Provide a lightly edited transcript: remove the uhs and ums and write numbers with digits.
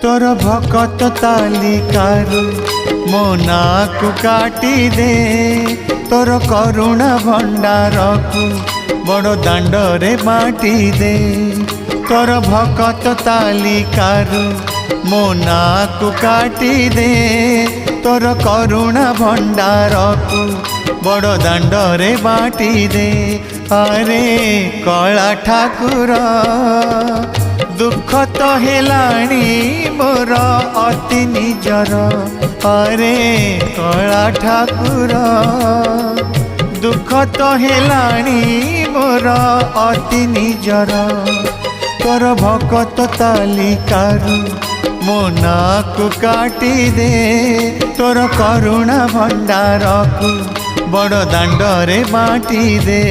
तोर भकत तालिकारु मो नाकु काटी दे तोर करुणा भंडार को बड़ दांडरे बाटी दे तोर भकत तालिकारु मो नाकु काटी दे तोर करुणा भंडार को बड़ दांडरे बाटी दे। अरे कला ठाकुर दुख तो हेलाणी मोर अति निजर। अरे कला ठाकुर दुख तो हेलाणी मोर अति निजर। तोर भकत तालिकारु मो नाकु काटी दे तोर करुणा भंडार को बड़ दांडरे बाटी दे।